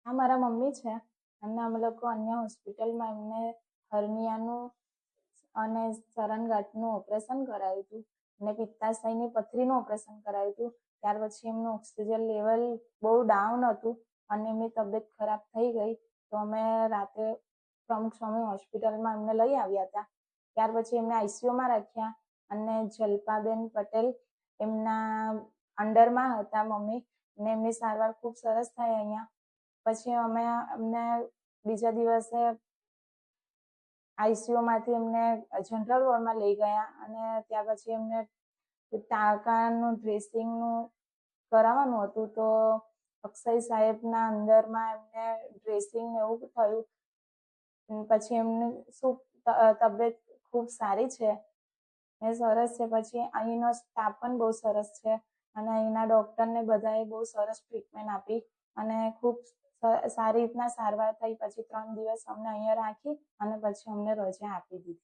આ મારા મમ્મી છે અને અમે લોકો અન્ય હોસ્પિટલમાં એમને હર્નિયાનું અને શરણગાંઠનું ઓપરેશન કરાવ્યું હતું અને પિત્તાશયની પથરીનું ઓપરેશન કરાવ્યું હતું. ત્યાર પછી એમનું ઓક્સિજન લેવલ બહુ ડાઉન હતું અને એમની તબિયત ખરાબ થઈ ગઈ. તો અમે રાતે પ્રમુખ સ્વામી હોસ્પિટલમાં એમને લઈ આવ્યા હતા. ત્યાર પછી એમને આઈસીયુમાં રાખ્યા અને જલ્પાબેન પટેલ એમના અંડરમાં હતા મમ્મી, અને એમની સારવાર ખૂબ સરસ થઈ અહીંયા. પછી અમે અમને બીજા દિવસે આઈસીયુમાંથી એમને જનરલ વોર્ડમાં લઈ ગયા અને ત્યાર પછી એમને ટાંકાનું ડ્રેસિંગનું કરાવવાનું હતું. તો અક્ષય સાહેબના અંદરમાં એમને ડ્રેસિંગ એવું થયું. પછી એમની તબિયત ખૂબ સારી છે એ સરસ છે. પછી અહીંનો સ્ટાફ પણ બહુ સરસ છે અને અહીંના ડૉક્ટરને બધાએ બહુ સરસ ટ્રીટમેન્ટ આપી અને ખૂબ સારી રીતના સારવાર થઈ. પછી 3 દિવસ અમને અહીંયા રાખી અને પછી અમને રજા આપી દીધી.